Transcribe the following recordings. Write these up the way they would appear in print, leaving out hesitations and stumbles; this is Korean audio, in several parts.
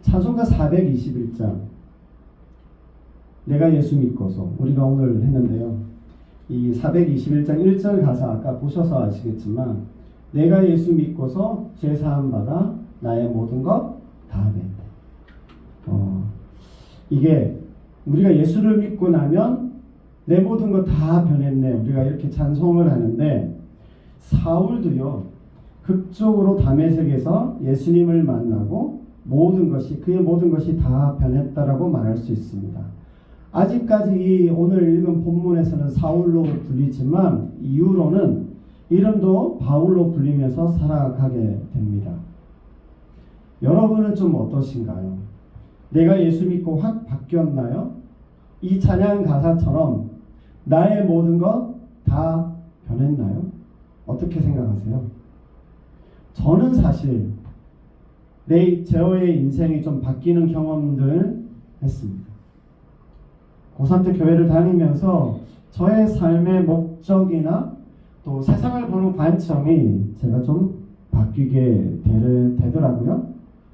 찬송가 421장 내가 예수 믿고서 우리가 오늘 했는데요. 이 421장 1절 가사 아까 보셔서 아시겠지만 내가 예수 믿고서 죄사함 받아 나의 모든 것 다 변했다. 이게 우리가 예수를 믿고 나면 내 모든 것 다 변했네. 우리가 이렇게 찬송을 하는데 사울도요. 극적으로 다메섹에서 예수님을 만나고 그의 모든 것이 다 변했다라고 말할 수 있습니다. 아직까지 오늘 읽은 본문에서는 사울로 불리지만 이후로는 이름도 바울로 불리면서 살아가게 됩니다. 여러분은 좀 어떠신가요? 내가 예수 믿고 확 바뀌었나요? 이 찬양 가사처럼 나의 모든 것 다 변했나요? 어떻게 생각하세요? 저는 사실 저의 인생이 좀 바뀌는 경험들 했습니다. 고3 때 교회를 다니면서 저의 삶의 목적이나 또 세상을 보는 관점이 제가 좀 바뀌게 되더라고요.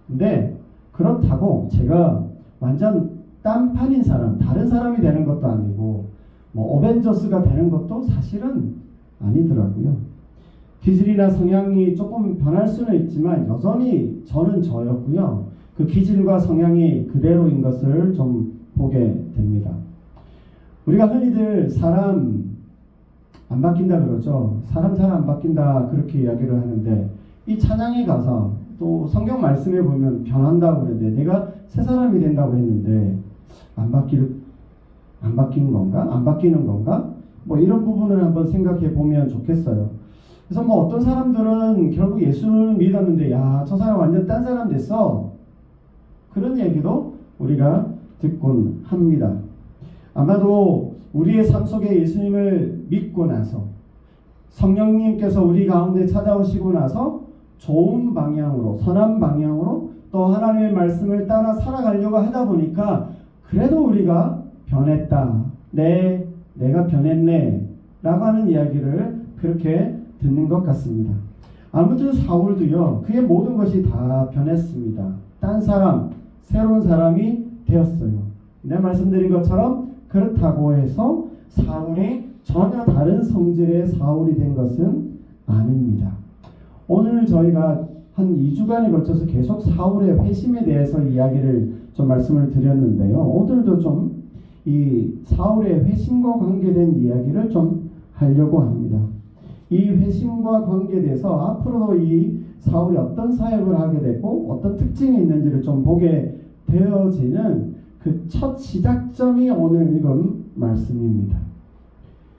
근데 그렇다고 제가 완전 딴판인 사람, 다른 사람이 되는 것도 아니고 어벤져스가 되는 것도 사실은 아니더라고요. 기질이나 성향이 조금 변할 수는 있지만 여전히 저는 저였고요. 그 기질과 성향이 그대로인 것을 좀 보게 됩니다. 우리가 흔히들 사람 안 바뀐다 그러죠. 사람 잘 안 바뀐다 그렇게 이야기를 하는데 이 찬양의 가사 또 성경 말씀에 보면 변한다고 그러는데 내가 새 사람이 된다고 했는데 안 바뀌는 건가? 안 바뀌는 건가? 이런 부분을 한번 생각해 보면 좋겠어요. 그래서 어떤 사람들은 결국 예수를 믿었는데 저 사람 완전 딴 사람 됐어. 그런 얘기도 우리가 듣곤 합니다. 아마도 우리의 삶 속에 예수님을 믿고 나서 성령님께서 우리 가운데 찾아오시고 나서 좋은 방향으로, 선한 방향으로 또 하나님의 말씀을 따라 살아가려고 하다 보니까 그래도 우리가 변했다. 내가 변했네. 라고 하는 이야기를 그렇게 듣는 것 같습니다. 아무튼 사울도요. 그의 모든 것이 다 변했습니다. 딴 사람, 새로운 사람이 되었어요. 내가 말씀드린 것처럼 그렇다고 해서 사울이 전혀 다른 성질의 사울이 된 것은 아닙니다. 오늘 저희가 한 2주간에 걸쳐서 계속 사울의 회심에 대해서 이야기를 좀 말씀을 드렸는데요. 오늘도 좀 이 사울의 회심과 관계된 이야기를 좀 하려고 합니다. 이 회심과 관계돼서 앞으로도 이 사울이 어떤 사역을 하게 되고 어떤 특징이 있는지를 좀 보게 되어지는 그 첫 시작점이 오늘 읽은 말씀입니다.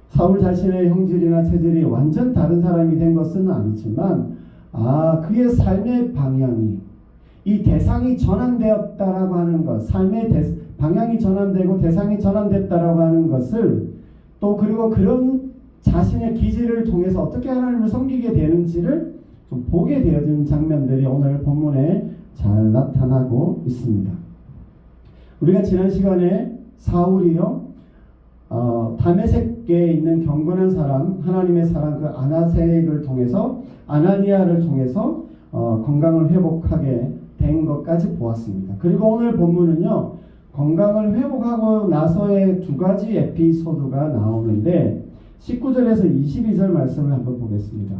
사울 자신의 형질이나 체질이 완전 다른 사람이 된 것은 아니지만 그의 삶의 방향이 이 대상이 전환되었다라고 하는 것, 삶의 방향이 전환되고 대상이 전환됐다라고 하는 것을 또 그리고 그런 자신의 기질을 통해서 어떻게 하나님을 섬기게 되는지를 좀 보게 되어진 장면들이 오늘 본문에 잘 나타나고 있습니다. 우리가 지난 시간에 사울이요 다메섹에 있는 경건한 사람, 하나님의 사람 그 아나니아를 통해서 건강을 회복하게 된 것까지 보았습니다. 그리고 오늘 본문은요 건강을 회복하고 나서의 두 가지 에피소드가 나오는데 19절에서 22절 말씀을 한번 보겠습니다.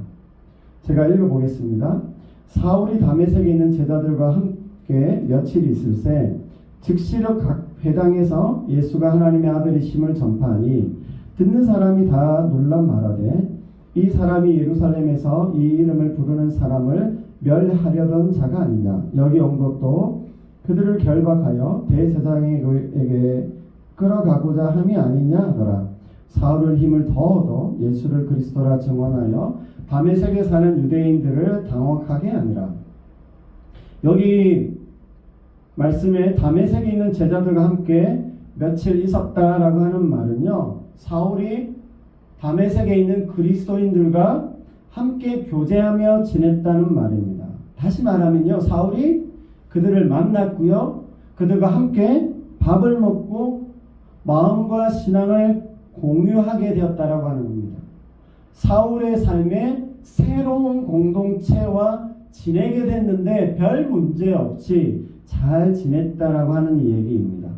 제가 읽어보겠습니다. 사울이 다메섹에 있는 제자들과 함께 며칠 있을새 즉시로 각 회당에서 예수가 하나님의 아들이심을 전파하니 듣는 사람이 다 놀라 말하되 이 사람이 예루살렘에서 이 이름을 부르는 사람을 멸하려던 자가 아니냐. 여기 온 것도 그들을 결박하여 대제사장에게 끌어가고자 함이 아니냐 하더라. 사울은 힘을 더 얻어 예수를 그리스도라 증언하여 다메섹에 사는 유대인들을 당혹하게 하니라. 여기 말씀에 다메섹에 있는 제자들과 함께 며칠 있었다라고 하는 말은요. 사울이 다메섹에 있는 그리스도인들과 함께 교제하며 지냈다는 말입니다. 다시 말하면요. 사울이 그들을 만났고요. 그들과 함께 밥을 먹고 마음과 신앙을 공유하게 되었다라고 하는 겁니다. 사울의 삶에 새로운 공동체와 지내게 됐는데 별 문제 없이 잘 지냈다라고 하는 이 얘기입니다.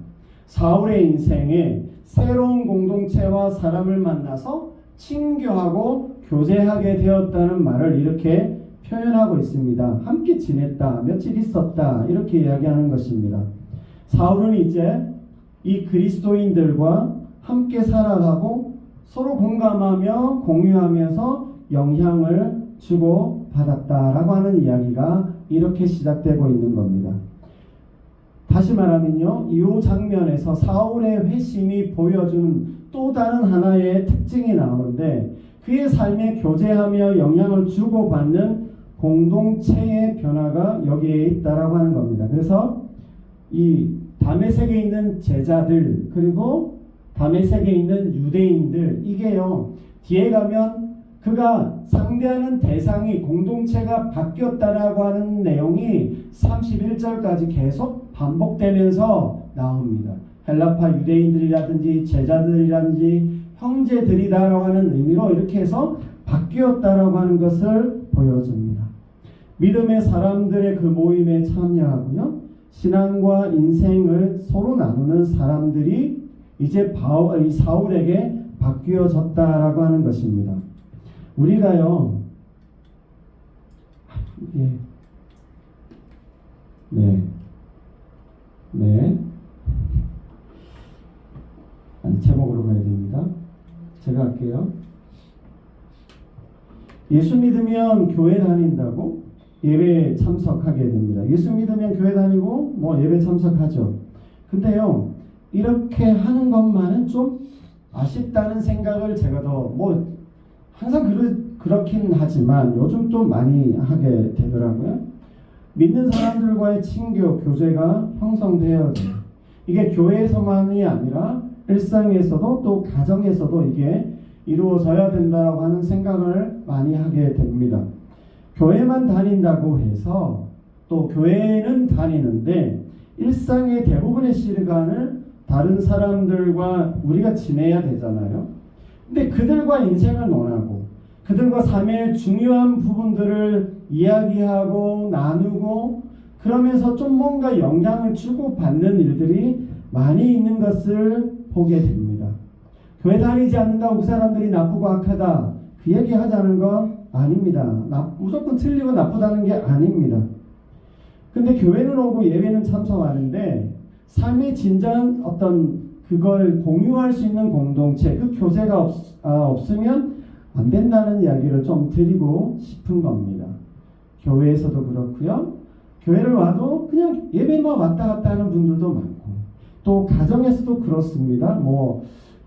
사울의 인생에 새로운 공동체와 사람을 만나서 친교하고 교제하게 되었다는 말을 이렇게 표현하고 있습니다. 함께 지냈다, 며칠 있었다, 이렇게 이야기하는 것입니다. 사울은 이제 이 그리스도인들과 함께 살아가고 서로 공감하며 공유하면서 영향을 주고 받았다라고 하는 이야기가 이렇게 시작되고 있는 겁니다. 다시 말하면요, 이 장면에서 사울의 회심이 보여주는 또 다른 하나의 특징이 나오는데, 그의 삶에 교제하며 영향을 주고받는 공동체의 변화가 여기에 있다라고 하는 겁니다. 그래서 이 다메섹에 있는 제자들, 그리고 다메섹에 있는 유대인들, 이게요, 뒤에 가면 그가 상대하는 대상이, 공동체가 바뀌었다라고 하는 내용이 31절까지 계속 반복되면서 나옵니다. 헬라파 유대인들이라든지 제자들이라든지 형제들이다라고 하는 의미로 이렇게 해서 바뀌었다라고 하는 것을 보여줍니다. 믿음의 사람들의 그 모임에 참여하고요, 신앙과 인생을 서로 나누는 사람들이 이제 사울에게 바뀌어졌다라고 하는 것입니다. 우리가요, 이게 아니, 제목으로 가야 됩니다. 제가 할게요. 예수 믿으면 교회 다닌다고 예배에 참석하게 됩니다. 예수 믿으면 교회 다니고 뭐 예배 참석하죠. 근데요, 이렇게 하는 것만은 좀 아쉽다는 생각을 제가 더 항상 그렇긴 하지만 요즘 또 많이 하게 되더라고요. 믿는 사람들과의 친교, 교제가 형성되어야 돼요. 이게 교회에서만이 아니라 일상에서도 또 가정에서도 이게 이루어져야 된다고 하는 생각을 많이 하게 됩니다. 교회만 다닌다고 해서, 또 교회는 다니는데 일상의 대부분의 시간을 다른 사람들과 우리가 지내야 되잖아요. 근데 그들과 인생을 논하고 그들과 삶의 중요한 부분들을 이야기하고 나누고 그러면서 좀 뭔가 영향을 주고받는 일들이 많이 있는 것을 보게 됩니다. 교회 다니지 않는다고 그 사람들이 나쁘고 악하다, 그 얘기 하자는 건 아닙니다. 무조건 틀리고 나쁘다는 게 아닙니다. 근데 교회는 오고 예배는 참석하는데 삶의 진정한 어떤 그걸 공유할 수 있는 공동체, 그 교제가 없으면 안 된다는 이야기를 좀 드리고 싶은 겁니다. 교회에서도 그렇고요, 교회를 와도 그냥 예배만 왔다 갔다 하는 분들도 많고, 또 가정에서도 그렇습니다.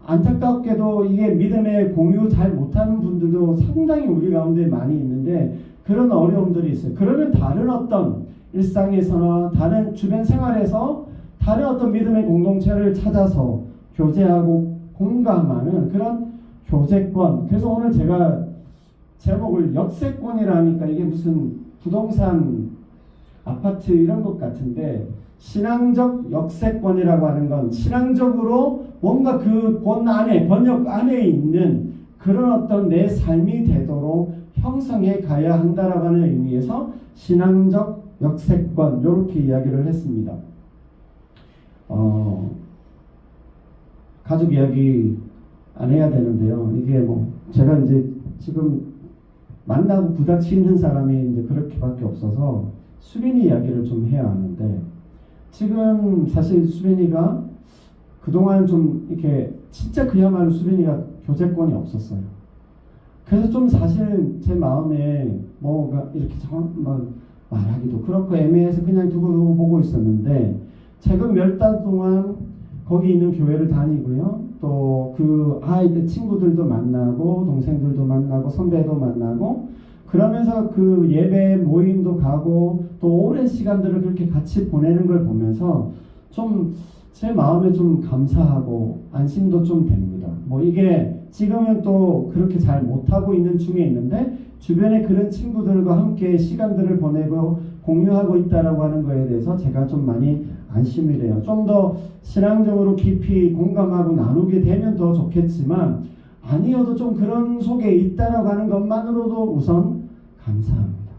안타깝게도 이게 믿음의 공유 잘 못하는 분들도 상당히 우리 가운데 많이 있는데, 그런 어려움들이 있어요. 그러면 다른 어떤 일상에서나 다른 주변 생활에서 다른 어떤 믿음의 공동체를 찾아서 교제하고 공감하는 그런 교제권. 그래서 오늘 제가 제목을 역세권이라니까 이게 무슨 부동산, 아파트 이런 것 같은데, 신앙적 역세권이라고 하는 건 신앙적으로 뭔가 그 권 안에, 번역 안에 있는 그런 어떤 내 삶이 되도록 형성해 가야 한다라고 하는 의미에서 신앙적 역세권, 이렇게 이야기를 했습니다. 가족 이야기 안 해야 되는데요. 이게 제가 이제 지금 만나고 부닥치는 사람이 이제 그렇게밖에 없어서 수빈이 이야기를 좀 해야 하는데, 지금 사실 수빈이가 그동안 좀 이렇게 진짜 그야말로 수빈이가 교제권이 없었어요. 그래서 좀 사실 제 마음에 뭐가 이렇게 말하기도 그렇고 애매해서 그냥 두고 보고 있었는데, 최근 몇 달 동안 거기 있는 교회를 다니고요, 또 그 아이들 친구들도 만나고 동생들도 만나고 선배도 만나고 그러면서 그 예배 모임도 가고 또 오랜 시간들을 그렇게 같이 보내는 걸 보면서 좀 제 마음에 좀 감사하고 안심도 좀 됩니다. 이게 지금은 또 그렇게 잘 못하고 있는 중에 있는데, 주변에 그런 친구들과 함께 시간들을 보내고 공유하고 있다라고 하는 거에 대해서 제가 좀 많이 안심이 돼요. 좀 더 신앙적으로 깊이 공감하고 나누게 되면 더 좋겠지만, 아니어도 좀 그런 속에 있다라고 하는 것만으로도 우선 감사합니다.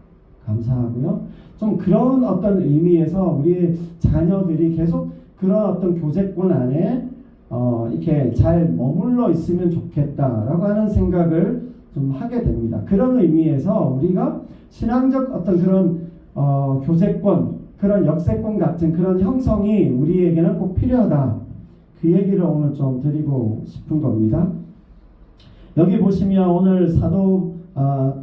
감사하고요. 좀 그런 어떤 의미에서 우리의 자녀들이 계속 그런 어떤 교제권 안에 이렇게 잘 머물러 있으면 좋겠다라고 하는 생각을 좀 하게 됩니다. 그런 의미에서 우리가 신앙적 어떤 그런 교제권, 그런 역세권 같은 그런 형성이 우리에게는 꼭 필요하다. 그 얘기를 오늘 좀 드리고 싶은 겁니다. 여기 보시면 오늘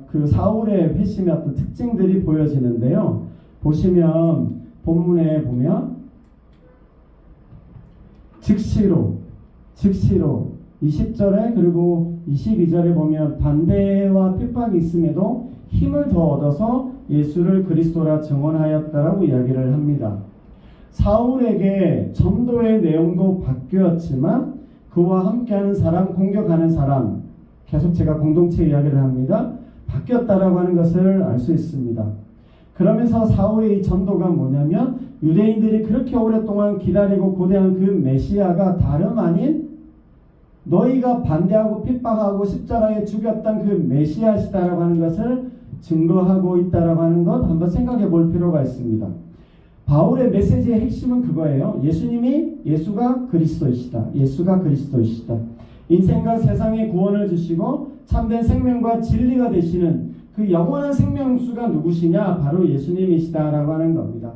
그 사울의 회심의 어떤 특징들이 보여지는데요. 보시면 본문에 보면 즉시로 20절에 그리고 22절에 보면 반대와 핍박이 있음에도 힘을 더 얻어서 예수를 그리스도라 증언하였다라고 이야기를 합니다. 사울에게 전도의 내용도 바뀌었지만 그와 함께하는 사람, 공격하는 사람, 계속 제가 공동체 이야기를 합니다. 바뀌었다라고 하는 것을 알 수 있습니다. 그러면서 사울의 이 전도가 뭐냐면 유대인들이 그렇게 오랫동안 기다리고 고대한 그 메시아가 다름 아닌 너희가 반대하고 핍박하고 십자가에 죽였던 그 메시아시다라고 하는 것을 증거하고 있다라고 하는 것 한번 생각해 볼 필요가 있습니다. 바울의 메시지의 핵심은 그거예요. 예수가 그리스도이시다. 예수가 그리스도이시다. 인생과 세상의 구원을 주시고 참된 생명과 진리가 되시는 그 영원한 생명수가 누구시냐? 바로 예수님이시다라고 하는 겁니다.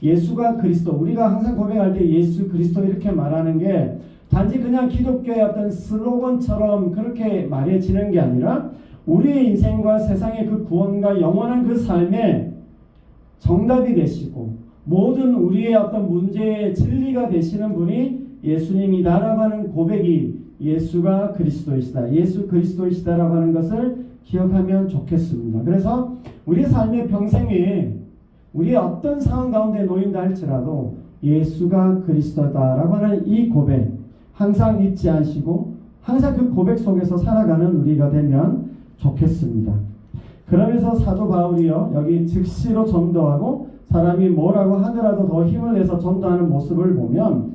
예수가 그리스도. 우리가 항상 고백할 때 예수 그리스도 이렇게 말하는 게 단지 그냥 기독교의 어떤 슬로건처럼 그렇게 말해지는 게 아니라 우리의 인생과 세상의 그 구원과 영원한 그 삶에 정답이 되시고 모든 우리의 어떤 문제의 진리가 되시는 분이 예수님이다라고 하는 고백이 예수가 그리스도이시다. 예수 그리스도이시다라고 하는 것을 기억하면 좋겠습니다. 그래서 우리 삶의 평생에 우리의 어떤 상황 가운데 놓인다 할지라도 예수가 그리스도다라고 하는 이 고백 항상 잊지 않으시고 항상 그 고백 속에서 살아가는 우리가 되면 좋겠습니다. 그러면서 사도 바울이요 여기 즉시로 전도하고 사람이 뭐라고 하더라도 더 힘을 내서 전도하는 모습을 보면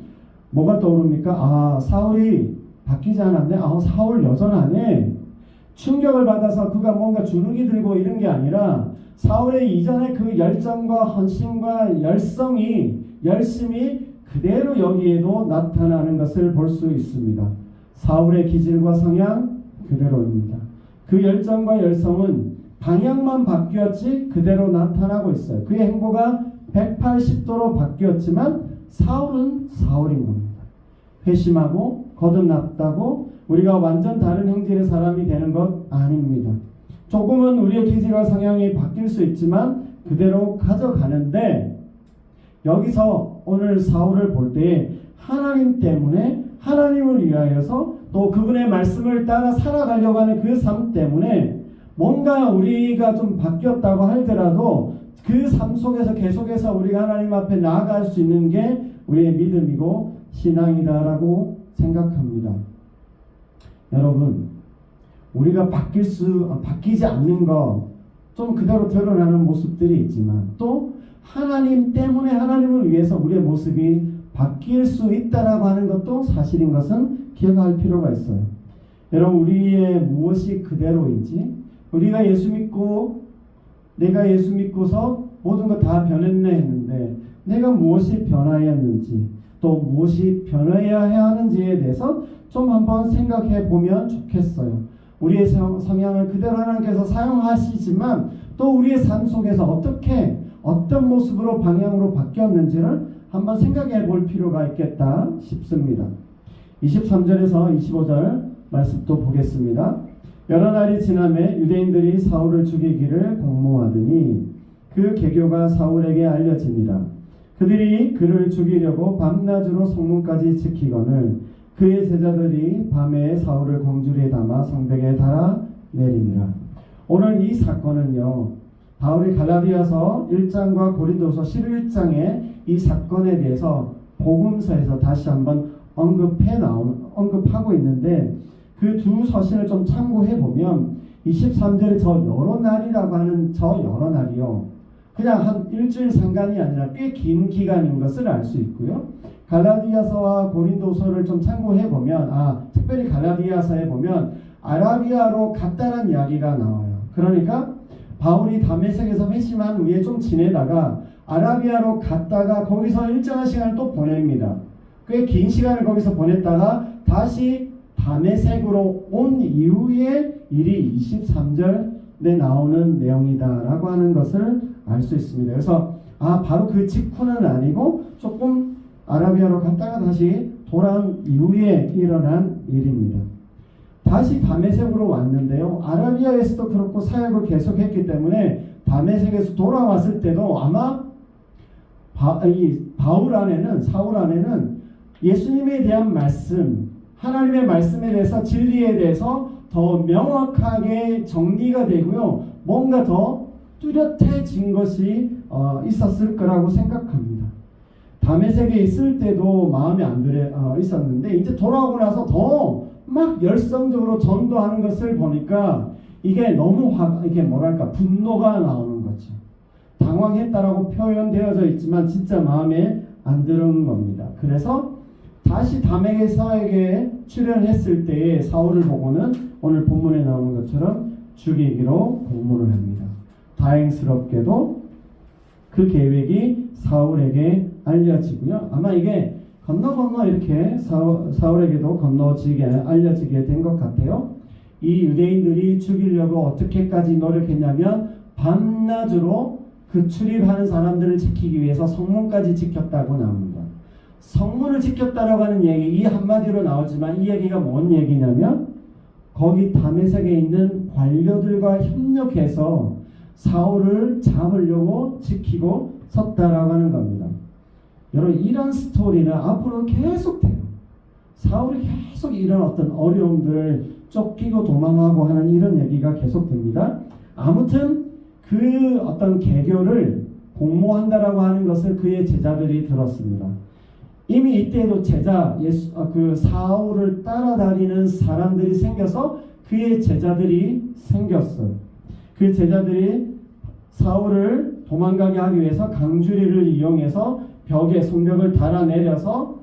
뭐가 떠오릅니까? 사울이 바뀌지 않았네. 사울 여전하네. 충격을 받아서 그가 뭔가 주눅이 들고 이런 게 아니라 사울의 이전의 그 열정과 헌신과 열심이 그대로 여기에도 나타나는 것을 볼 수 있습니다. 사울의 기질과 성향 그대로입니다. 그 열정과 열성은 방향만 바뀌었지 그대로 나타나고 있어요. 그의 행보가 180도로 바뀌었지만 사울은 사울인 겁니다. 회심하고 거듭났다고 우리가 완전 다른 형질의 사람이 되는 것 아닙니다. 조금은 우리의 기질과 성향이 바뀔 수 있지만 그대로 가져가는데 여기서 오늘 사울을 볼 때 하나님 때문에 하나님을 위하여서 또 그분의 말씀을 따라 살아가려고 하는 그 삶 때문에 뭔가 우리가 좀 바뀌었다고 하더라도 그 삶 속에서 계속해서 우리가 하나님 앞에 나아갈 수 있는 게 우리의 믿음이고 신앙이다라고 생각합니다. 여러분, 우리가 바뀌지 않는 거 좀 그대로 드러나는 모습들이 있지만 또 하나님 때문에 하나님을 위해서 우리의 모습이 바뀔 수 있다라고 하는 것도 사실인 것은 기억할 필요가 있어요. 여러분, 우리의 무엇이 그대로인지 우리가 내가 예수 믿고서 모든 것 다 변했네 했는데 내가 무엇이 변화였는지 또 무엇이 변화해야 하는지에 대해서 좀 한번 생각해 보면 좋겠어요. 우리의 성향을 그대로 하나님께서 사용하시지만 또 우리의 삶 속에서 어떤 모습으로 방향으로 바뀌었는지를 한번 생각해 볼 필요가 있겠다 싶습니다. 23절에서 25절 말씀도 보겠습니다. 여러 날이 지나매 유대인들이 사울을 죽이기를 공모하더니 그 계교가 사울에게 알려지니라. 그들이 그를 죽이려고 밤낮으로 성문까지 지키거늘 그의 제자들이 밤에 사울을 광주리에 담아 성벽에 달아 내리니라. 오늘 이 사건은요, 바울이 갈라디아서 1장과 고린도서 11장에 이 사건에 대해서 복음서에서 다시 한번 언급하고 있는데 그 두 서신을 좀 참고해 보면 23절에 저 여러 날이라고 하는 저 여러 날이요, 그냥 한 일주일 상관이 아니라 꽤 긴 기간인 것을 알 수 있고요. 갈라디아서와 고린도서를 좀 참고해 보면 특별히 갈라디아서에 보면 아라비아로 갔다는 이야기가 나와요. 그러니까 바울이 다메섹에서 회심한 후에 좀 지내다가 아라비아로 갔다가 거기서 일정한 시간을 또 보냅니다. 꽤 긴 시간을 거기서 보냈다가 다시 다메섹으로 온 이후에 일이 23절에 나오는 내용이다라고 하는 것을 알 수 있습니다. 그래서 바로 그 직후는 아니고 조금 아라비아로 갔다가 다시 돌아온 이후에 일어난 일입니다. 다시 다메섹으로 왔는데요. 아라비아에서도 그렇고 사역을 계속했기 때문에 다메섹에서 돌아왔을 때도 아마 사울 안에는 예수님에 대한 말씀, 하나님의 말씀에 대해서 진리에 대해서 더 명확하게 정리가 되고요. 뭔가 더 뚜렷해진 것이 있었을 거라고 생각합니다. 다메섹에 있을 때도 마음에 안 들어 있었는데 이제 돌아오고 나서 더 막 열성적으로 전도하는 것을 보니까 이게 너무 분노가 나오는 거죠. 당황했다라고 표현되어져 있지만 진짜 마음에 안 드는 겁니다. 그래서 다시 다메섹에게 출현했을 때에 사울을 보고는 오늘 본문에 나오는 것처럼 죽이기로 공모를 합니다. 다행스럽게도 그 계획이 사울에게 알려지고요. 아마 이게 건너 이렇게 사울에게도 건너지게 알려지게 된 것 같아요. 이 유대인들이 죽이려고 어떻게까지 노력했냐면 밤낮으로 그 출입하는 사람들을 지키기 위해서 성문까지 지켰다고 나옵니다. 성문을 지켰다라고 하는 얘기, 이 한마디로 나오지만 이 얘기가 뭔 얘기냐면 거기 다메섹에 있는 관료들과 협력해서 사울을 잡으려고 지키고 섰다라고 하는 겁니다. 여러분, 이런 스토리는 앞으로 계속 돼요. 사울이 계속 이런 어떤 어려움들을 쫓기고 도망하고 하는 이런 얘기가 계속 됩니다. 아무튼 그 어떤 계교를 공모한다라고 하는 것을 그의 제자들이 들었습니다. 이미 이때도 사울을 따라다니는 사람들이 생겨서 그의 제자들이 생겼어요. 그 제자들이 사울을 도망가게 하기 위해서 강주리를 이용해서 성벽을 달아내려서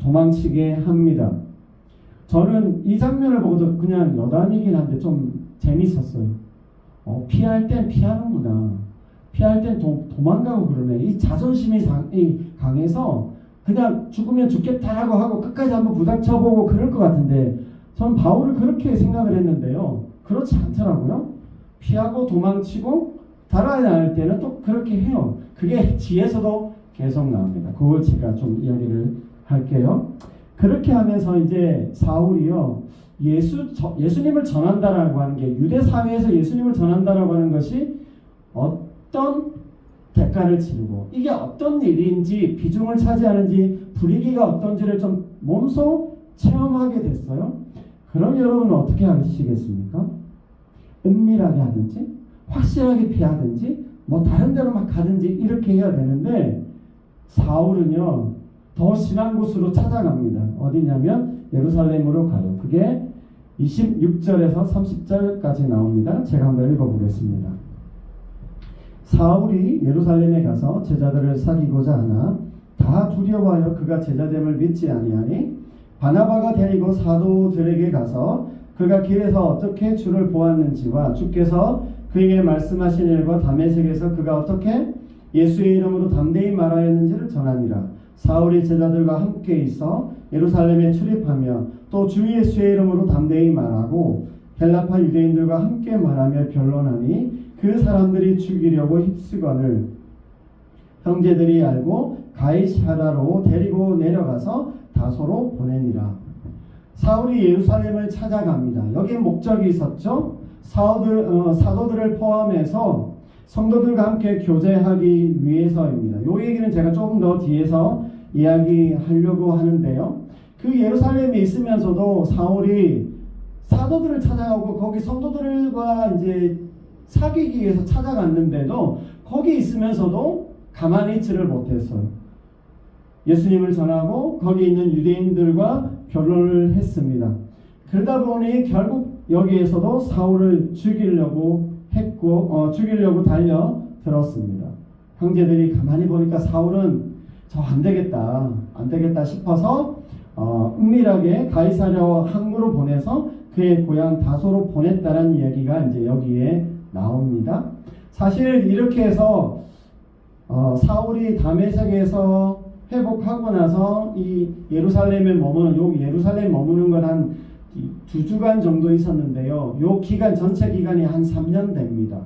도망치게 합니다. 저는 이 장면을 보고도 그냥 여담이긴 한데 좀 재밌었어요. 피할 땐 피하는구나. 피할 땐 도망가고 그러네. 이 자존심이 강해서 그냥 죽으면 죽겠다라고 하고 끝까지 한번 부닥쳐보고 그럴 것 같은데 전 바울을 그렇게 생각을 했는데요. 그렇지 않더라고요. 피하고 도망치고 달아날 때는 또 그렇게 해요. 그게 뒤에서도 계속 나옵니다. 그걸 제가 좀 이야기를 할게요. 그렇게 하면서 이제 사울이요. 예수님을 전한다라고 하는 게 유대 사회에서 예수님을 전한다라고 하는 것이 어떤 대가를 치르고 이게 어떤 일인지 비중을 차지하는지 분위기가 어떤지를 좀 몸소 체험하게 됐어요. 그럼 여러분은 어떻게 하시겠습니까? 은밀하게 하든지 확실하게 피하든지 뭐 다른 데로 막 가든지 이렇게 해야 되는데 사울은요 더 심한 곳으로 찾아갑니다. 어디냐면 예루살렘으로 가요. 그게 26절에서 30절까지 나옵니다. 제가 한번 읽어보겠습니다. 사울이 예루살렘에 가서 제자들을 사귀고자 하나 다 두려워하여 그가 제자됨을 믿지 아니하니 바나바가 데리고 사도들에게 가서 그가 길에서 어떻게 주를 보았는지와 주께서 그에게 말씀하신 일과 다메섹에서 그가 어떻게 예수의 이름으로 담대히 말하였는지를 전하니라. 사울이 제자들과 함께 있어 예루살렘에 출입하며 또 주 예수의 이름으로 담대히 말하고 헬라파 유대인들과 함께 말하며 변론하니 그 사람들이 죽이려고 힘쓰거늘 형제들이 알고 가이사랴로 데리고 내려가서 다소로 보내니라. 사울이 예루살렘을 찾아갑니다. 여기에 목적이 있었죠. 사도들을 포함해서 성도들과 함께 교제하기 위해서입니다. 이 얘기는 제가 조금 더 뒤에서 이야기하려고 하는데요. 그 예루살렘에 있으면서도 사울이 사도들을 찾아가고 거기 성도들과 이제 사귀기 위해서 찾아갔는데도 거기 있으면서도 가만히 있지를 못했어요. 예수님을 전하고 거기 있는 유대인들과 변론을 했습니다. 그러다 보니 결국 여기에서도 사울을 죽이려고 달려들었습니다. 형제들이 가만히 보니까 사울은 저 안 되겠다 싶어서 은밀하게 가이사랴 항구로 보내서 그의 고향 다소로 보냈다는 이야기가 이제 여기에 나옵니다. 사실 이렇게 해서 사울이 다메섹에서 회복하고 나서 이 예루살렘에 머무는 요 예루살렘 머무는 건 한 2주간 정도 있었는데요. 요 기간 전체 기간이 한 3년 됩니다.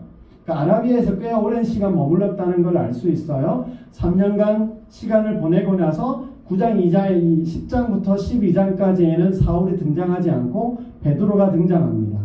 그러니까 아라비아에서 꽤 오랜 시간 머물렀다는 걸 알 수 있어요. 3년간 시간을 보내고 나서 9장 2장 10장부터 12장까지에는 사울이 등장하지 않고 베드로가 등장합니다.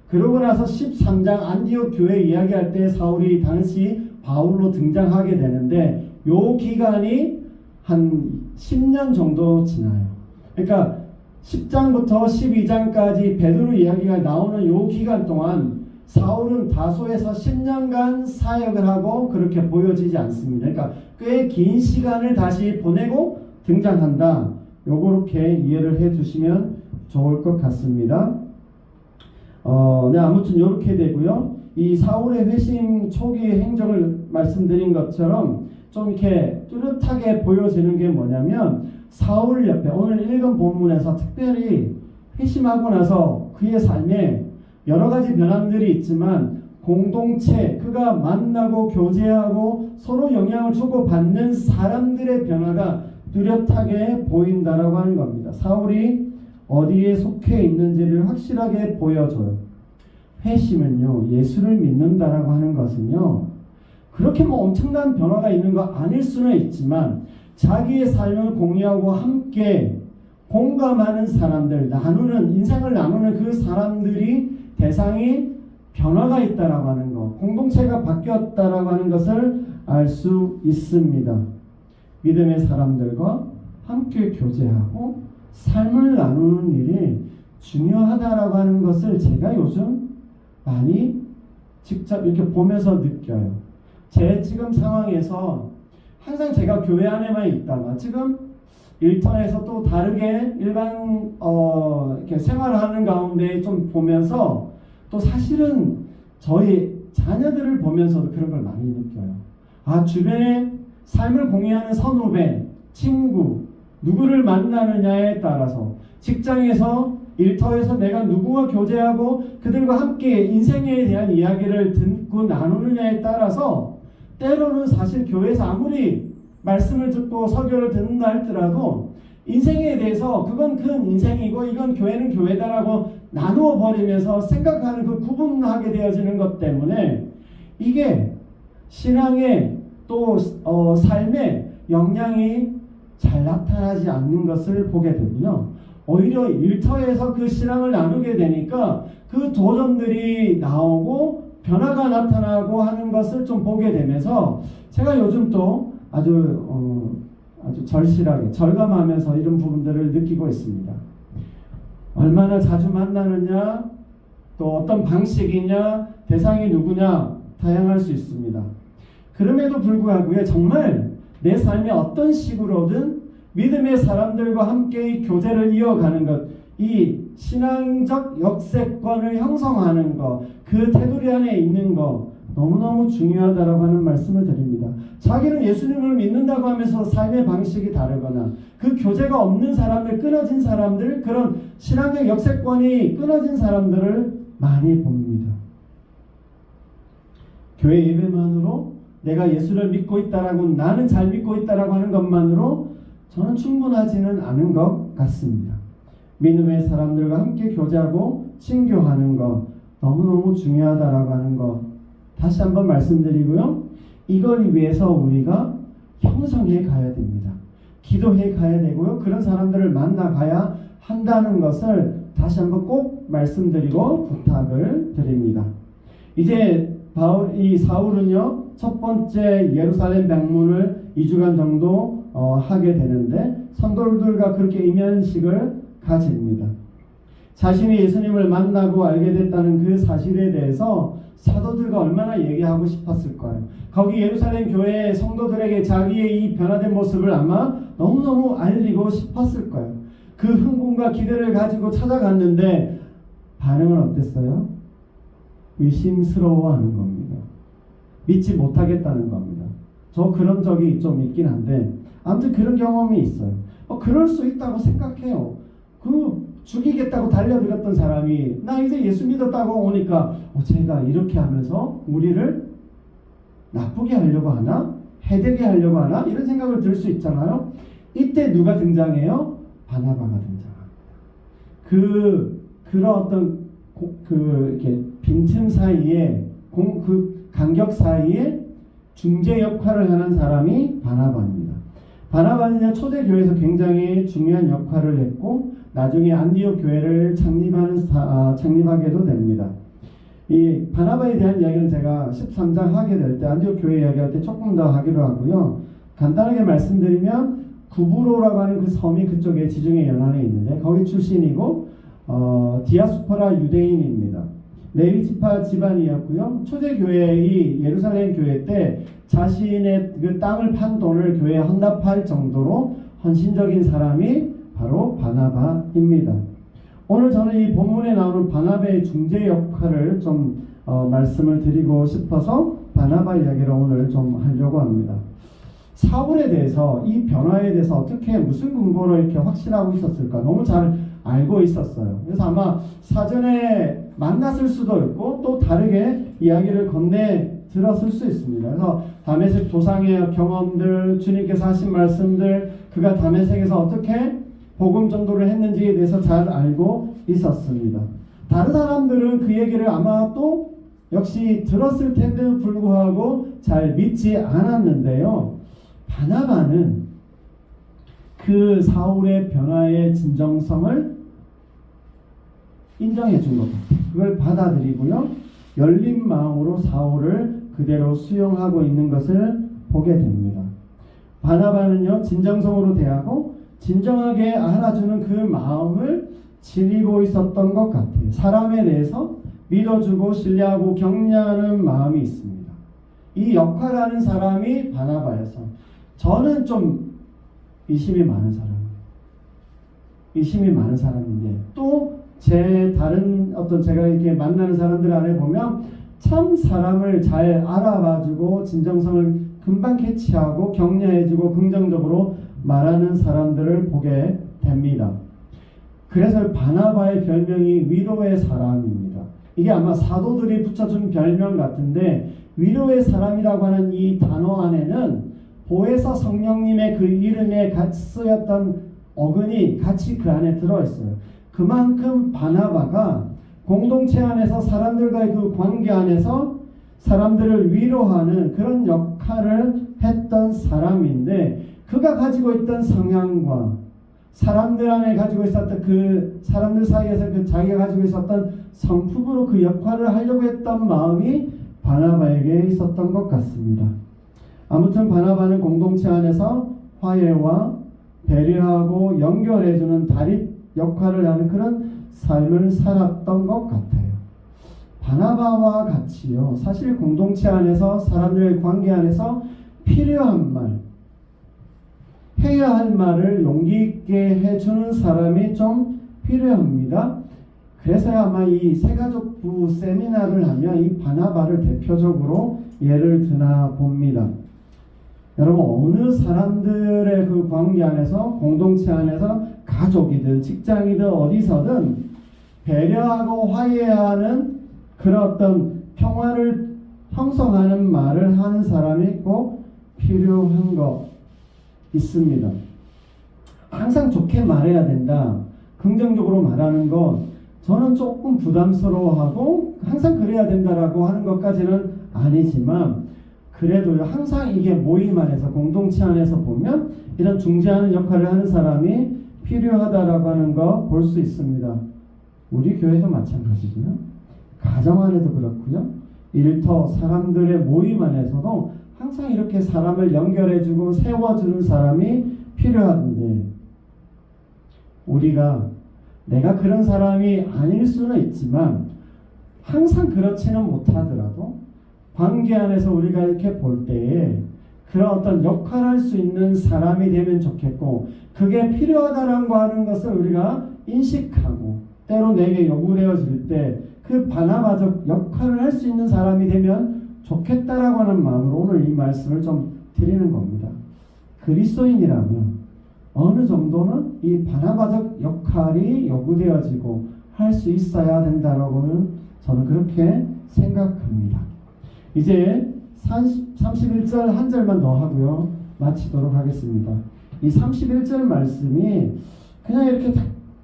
그러고 나서 13장 안디옥 교회 이야기할 때 사울이 당시 바울로 등장하게 되는데 요 기간이 한 10년 정도 지나요. 그러니까 10장부터 12장까지 베드로 이야기가 나오는 요 기간 동안 사울은 다소에서 10년간 사역을 하고 그렇게 보여지지 않습니다. 그러니까 꽤 긴 시간을 다시 보내고 등장한다. 요렇게 이해를 해 주시면 좋을 것 같습니다. 네, 아무튼 요렇게 되고요. 이 사울의 회심 초기 행적을 말씀드린 것처럼 좀 이렇게 뚜렷하게 보여지는 게 뭐냐면 사울 옆에 오늘 읽은 본문에서 특별히 회심하고 나서 그의 삶에 여러 가지 변함들이 있지만 공동체, 그가 만나고 교제하고 서로 영향을 주고받는 사람들의 변화가 뚜렷하게 보인다라고 하는 겁니다. 사울이 어디에 속해 있는지를 확실하게 보여줘요. 회심은요, 예수를 믿는다라고 하는 것은요, 그렇게 뭐 엄청난 변화가 있는 거 아닐 수는 있지만 자기의 삶을 공유하고 함께 공감하는 사람들, 인생을 나누는 그 사람들이 대상이 변화가 있다라고 하는 것, 공동체가 바뀌었다라고 하는 것을 알 수 있습니다. 믿음의 사람들과 함께 교제하고 삶을 나누는 일이 중요하다라고 하는 것을 제가 요즘 많이 직접 이렇게 보면서 느껴요. 제 지금 상황에서 항상 제가 교회 안에만 있다가 지금 일터에서 또 다르게 일반 이렇게 생활하는 가운데 좀 보면서 또 사실은 저희 자녀들을 보면서도 그런 걸 많이 느껴요. 아, 주변에 삶을 공유하는 선후배, 친구, 누구를 만나느냐에 따라서 직장에서 일터에서 내가 누구와 교제하고 그들과 함께 인생에 대한 이야기를 듣고 나누느냐에 따라서 때로는 사실 교회에서 아무리 말씀을 듣고 설교를 듣는다 할지라도 인생에 대해서 그건 큰 인생이고 이건 교회는 교회다라고 나누어 버리면서 생각하는 그 구분하게 되어지는 것 때문에 이게 신앙의 또 삶의 영향이 잘 나타나지 않는 것을 보게 되군요. 오히려 일터에서 그 신앙을 나누게 되니까 그 도전들이 나오고 변화가 나타나고 하는 것을 좀 보게 되면서 제가 요즘 또 아주 절실하게 절감하면서 이런 부분들을 느끼고 있습니다. 얼마나 자주 만나느냐, 또 어떤 방식이냐, 대상이 누구냐 다양할 수 있습니다. 그럼에도 불구하고 정말 내 삶에 어떤 식으로든 믿음의 사람들과 함께 교제를 이어가는 것, 이 신앙적 역세권을 형성하는 것, 그 테두리 안에 있는 것 너무너무 중요하다라고 하는 말씀을 드립니다. 자기는 예수님을 믿는다고 하면서 삶의 방식이 다르거나 그 교제가 없는 사람들, 끊어진 사람들, 그런 신앙적 역세권이 끊어진 사람들을 많이 봅니다. 교회 예배만으로 내가 예수를 믿고 있다라고, 나는 잘 믿고 있다라고 하는 것만으로 저는 충분하지는 않은 것 같습니다. 믿음의 사람들과 함께 교제하고 친교하는 것 너무너무 중요하다라고 하는 것 다시 한번 말씀드리고요. 이걸 위해서 우리가 형성해 가야 됩니다. 기도해 가야 되고요. 그런 사람들을 만나 가야 한다는 것을 다시 한번 꼭 말씀드리고 부탁을 드립니다. 이제 이 사울은요, 첫 번째 예루살렘 방문을 2주간 정도 하게 되는데 성도들과 그렇게 이면식을 가집니다. 자신이 예수님을 만나고 알게 됐다는 그 사실에 대해서 사도들과 얼마나 얘기하고 싶었을 거예요. 거기 예루살렘 교회의 성도들에게 자기의 이 변화된 모습을 아마 너무너무 알리고 싶었을 거예요. 그 흥분과 기대를 가지고 찾아갔는데 반응은 어땠어요? 의심스러워하는 겁니다. 믿지 못하겠다는 겁니다. 저 그런 적이 좀 있긴 한데 아무튼 그런 경험이 있어요. 그럴 수 있다고 생각해요. 죽이겠다고 달려들었던 사람이 나 이제 예수 믿었다고 오니까 제가 이렇게 하면서 우리를 나쁘게 하려고 하나? 해되게 하려고 하나? 이런 생각을 들 수 있잖아요. 이때 누가 등장해요? 바나바가 등장합니다. 그런 어떤 이렇게 빈틈 사이에 그 간격 사이에 중재 역할을 하는 사람이 바나바입니다. 바나바는 초대교회에서 굉장히 중요한 역할을 했고 나중에 안디옥 교회를 창립하게도 됩니다. 이 바나바에 대한 이야기는 제가 13장 하게 될 때 안디옥 교회 이야기할 때 조금 더 하기로 하고요. 간단하게 말씀드리면 구브로라고 하는 그 섬이 그쪽에 지중해 연안에 있는데 거기 출신이고 디아스포라 유대인입니다. 레위 지파 집안이었고요. 초대교회의 예루살렘 교회 때 자신의 그 땅을 판 돈을 교회에 헌납할 정도로 헌신적인 사람이 바로 바나바입니다. 오늘 저는 이 본문에 나오는 바나바의 중재 역할을 좀 말씀을 드리고 싶어서 바나바 이야기를 오늘 좀 하려고 합니다. 사울에 대해서 이 변화에 대해서 어떻게 무슨 근거로 이렇게 확신하고 있었을까? 너무 잘 알고 있었어요. 그래서 아마 사전에 만났을 수도 있고 또 다르게 이야기를 건네 들었을 수 있습니다. 그래서 다메섹 도상의 경험들, 주님께서 하신 말씀들, 그가 다메섹에서 어떻게 복음 전도를 했는지에 대해서 잘 알고 있었습니다. 다른 사람들은 그 얘기를 아마 또 역시 들었을 텐데도 불구하고 잘 믿지 않았는데요. 바나바는 그 사울의 변화의 진정성을 인정해 준 것 같아요. 그걸 받아들이고요. 열린 마음으로 사울을 그대로 수용하고 있는 것을 보게 됩니다. 바나바는요, 진정성으로 대하고 진정하게 알아주는 그 마음을 지니고 있었던 것 같아요. 사람에 대해서 믿어주고 신뢰하고 격려하는 마음이 있습니다. 이 역할하는 사람이 바나바여서 저는 좀 의심이 많은 사람인데 또 제 다른 제가 이렇게 만나는 사람들 안에 보면 참 사람을 잘 알아봐주고 진정성을 금방 캐치하고 격려해주고 긍정적으로 말하는 사람들을 보게 됩니다. 그래서 바나바의 별명이 위로의 사람입니다. 이게 아마 사도들이 붙여준 별명 같은데 위로의 사람이라고 하는 이 단어 안에는 보혜사 성령님의 그 이름에 같이 쓰였던 어근이 같이 그 안에 들어있어요. 그만큼 바나바가 공동체 안에서 사람들과의 그 관계 안에서 사람들을 위로하는 그런 역할을 했던 사람인데 그가 가지고 있던 성향과 사람들 안에 가지고 있었던 그 사람들 사이에서 그 자기가 가지고 있었던 성품으로 그 역할을 하려고 했던 마음이 바나바에게 있었던 것 같습니다. 아무튼 바나바는 공동체 안에서 화해와 배려하고 연결해주는 다리 역할을 하는 그런 삶을 살았던 것 같아요. 바나바와 같이요. 사실 공동체 안에서 사람들의 관계 안에서 필요한 말, 해야 할 말을 용기 있게 해주는 사람이 좀 필요합니다. 그래서 아마 이 새가족부 세미나를 하면 이 바나바를 대표적으로 예를 드나 봅니다. 여러분 어느 사람들의 그 관계 안에서 공동체 안에서 가족이든 직장이든 어디서든 배려하고 화해하는 그런 어떤 평화를 형성하는 말을 하는 사람이 꼭 필요한 거 있습니다. 항상 좋게 말해야 된다. 긍정적으로 말하는 건 저는 조금 부담스러워하고 항상 그래야 된다라고 하는 것까지는 아니지만 그래도요, 항상 이게 모임 안에서 공동체 안에서 보면 이런 중재하는 역할을 하는 사람이 필요하다라고 하는 거 볼 수 있습니다. 우리 교회도 마찬가지고요. 가정 안에도 그렇고요. 일터 사람들의 모임 안에서도 항상 이렇게 사람을 연결해주고 세워주는 사람이 필요한데 우리가 내가 그런 사람이 아닐 수는 있지만 항상 그렇지는 못하더라도 관계 안에서 우리가 이렇게 볼 때에 그런 어떤 역할을 할 수 있는 사람이 되면 좋겠고 그게 필요하다라는 거 하는 것을 우리가 인식하고 때로 내게 요구되어질 때 그 바나바적 역할을 할 수 있는 사람이 되면 좋겠다라고 하는 마음으로 오늘 이 말씀을 좀 드리는 겁니다. 그리스도인이라면 어느 정도는 이 바나바적 역할이 요구되어지고 할 수 있어야 된다라고는 저는 그렇게 생각합니다. 이제 31절 한 절만 더 하고요. 마치도록 하겠습니다. 이 31절 말씀이 그냥 이렇게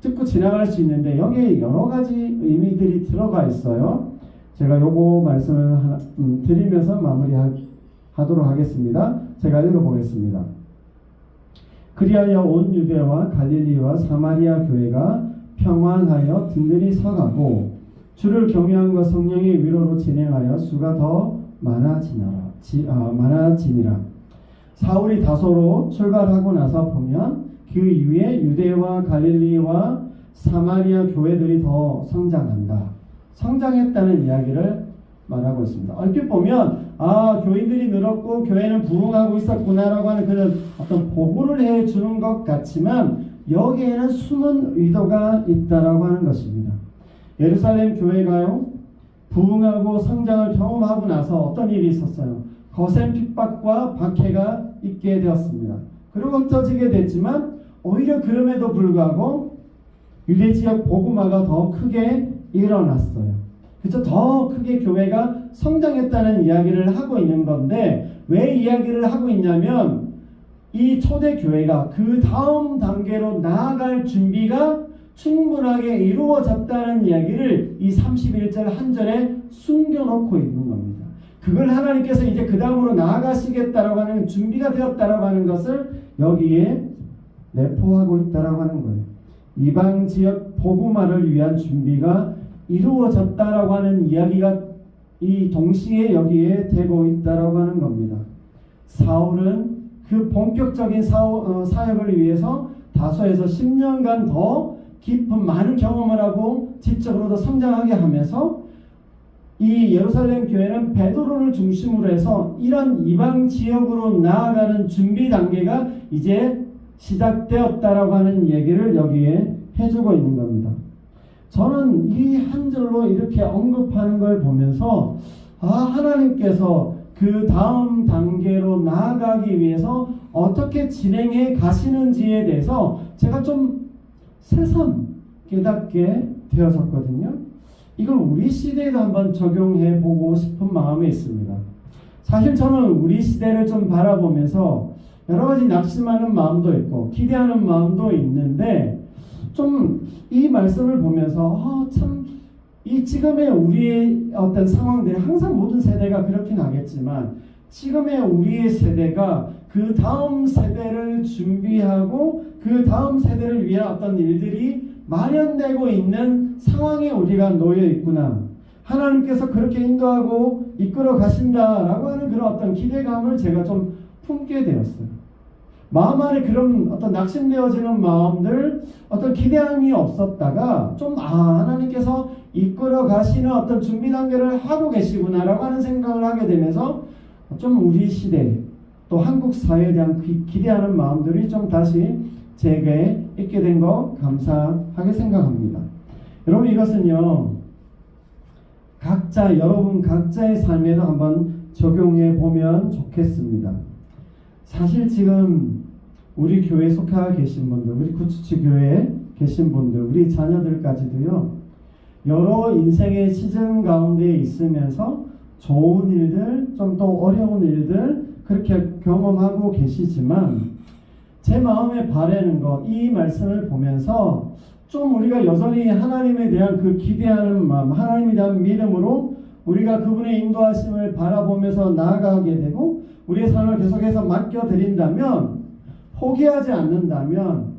듣고 지나갈 수 있는데 여기에 여러 가지 의미들이 들어가 있어요. 제가 요거 말씀을 드리면서 마무리하도록 하겠습니다. 제가 읽어보겠습니다. 그리하여 온 유대와 갈릴리와 사마리아 교회가 평안하여 든든히 서가고 주를 경외함과 성령의 위로로 진행하여 수가 더 많아지니라. 사울이 다소로 출발하고 나서 보면 그 이후에 유대와 갈릴리와 사마리아 교회들이 더 성장했다는 이야기를 말하고 있습니다. 얼핏 보면 교인들이 늘었고 교회는 부흥하고 있었구나라고 하는 그런 어떤 보고를 해주는 것 같지만 여기에는 숨은 의도가 있다라고 하는 것입니다. 예루살렘 교회가요, 부흥하고 성장을 경험하고 나서 어떤 일이 있었어요? 거센 핍박과 박해가 있게 되었습니다. 그리고 흩어지게 됐지만 오히려 그럼에도 불구하고 유대 지역 복음화가 더 크게 일어났어요. 그렇죠? 더 크게 교회가 성장했다는 이야기를 하고 있는 건데 왜 이야기를 하고 있냐면 이 초대 교회가 그 다음 단계로 나아갈 준비가 충분하게 이루어졌다는 이야기를 이 31절 한 절에 숨겨놓고 있는 겁니다. 그걸 하나님께서 이제 그 다음으로 나아가시겠다라고 하는 준비가 되었다라고 하는 것을 여기에 내포하고 있다라고 하는 거예요. 이방 지역 복음화를 위한 준비가 이루어졌다라고 하는 이야기가 이 동시에 여기에 되고 있다라고 하는 겁니다. 사울은 그 본격적인 사역을 위해서 다소에서 10년간 더 깊은 많은 경험을 하고 지적으로도 성장하게 하면서 이 예루살렘 교회는 베드로를 중심으로 해서 이런 이방 지역으로 나아가는 준비 단계가 이제 시작되었다라고 하는 얘기를 여기에 해주고 있는 겁니다. 저는 이 한 절로 이렇게 언급하는 걸 보면서 하나님께서 그 다음 단계로 나아가기 위해서 어떻게 진행해 가시는지에 대해서 제가 좀 새삼 깨닫게 되어졌거든요. 이걸 우리 시대에도 한번 적용해 보고 싶은 마음이 있습니다. 사실 저는 우리 시대를 좀 바라보면서 여러 가지 낙심하는 마음도 있고 기대하는 마음도 있는데 좀 이 말씀을 보면서 참 이 지금의 우리의 어떤 상황들이 항상 모든 세대가 그렇긴 하겠지만 지금의 우리의 세대가 그 다음 세대를 준비하고 그 다음 세대를 위한 어떤 일들이 마련되고 있는 상황에 우리가 놓여 있구나. 하나님께서 그렇게 인도하고 이끌어 가신다라고 하는 그런 어떤 기대감을 제가 좀 품게 되었어요. 마음 안에 그런 어떤 낙심되어지는 마음들, 어떤 기대함이 없었다가 좀 하나님께서 이끌어 가시는 어떤 준비 단계를 하고 계시구나라고 하는 생각을 하게 되면서 좀 우리 시대 또 한국 사회에 대한 기대하는 마음들이 좀 다시 제게 있게 된 거 감사하게 생각합니다. 여러분 이것은요 여러분 각자의 삶에도 한번 적용해 보면 좋겠습니다. 사실 지금 우리 교회에 속해 계신 분들, 우리 구치치 교회에 계신 분들, 우리 자녀들까지도요 여러 인생의 시즌 가운데 있으면서 좋은 일들, 좀 또 어려운 일들 그렇게 경험하고 계시지만 제 마음에 바라는 것, 이 말씀을 보면서 좀 우리가 여전히 하나님에 대한 그 기대하는 마음, 하나님에 대한 믿음으로 우리가 그분의 인도하심을 바라보면서 나아가게 되고 우리의 삶을 계속해서 맡겨드린다면, 포기하지 않는다면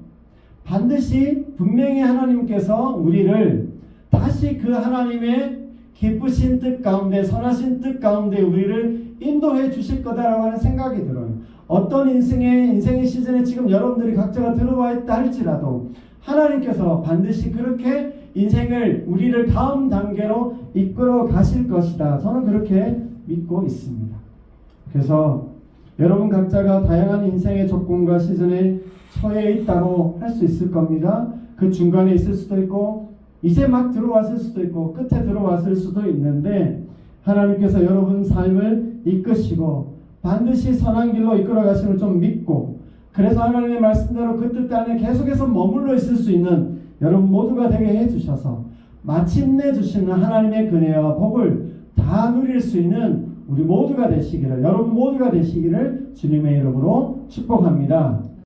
반드시 분명히 하나님께서 우리를 다시 그 하나님의 기쁘신 뜻 가운데, 선하신 뜻 가운데 우리를 인도해 주실 거다라고 하는 생각이 들어요. 어떤 인생의 시즌에 지금 여러분들이 각자가 들어와 있다 할지라도 하나님께서 반드시 그렇게 인생을 우리를 다음 단계로 이끌어 가실 것이다. 저는 그렇게 믿고 있습니다. 그래서 여러분 각자가 다양한 인생의 조건과 시즌에 처해 있다고 할 수 있을 겁니다. 그 중간에 있을 수도 있고 이제 막 들어왔을 수도 있고 끝에 들어왔을 수도 있는데 하나님께서 여러분 삶을 이끄시고 반드시 선한 길로 이끌어 가심을 좀 믿고 그래서 하나님의 말씀대로 그 뜻 안에 계속해서 머물러 있을 수 있는 여러분 모두가 되게 해주셔서 마침내 주시는 하나님의 은혜와 복을 다 누릴 수 있는 우리 모두가 되시기를, 여러분 모두가 되시기를 주님의 이름으로 축복합니다.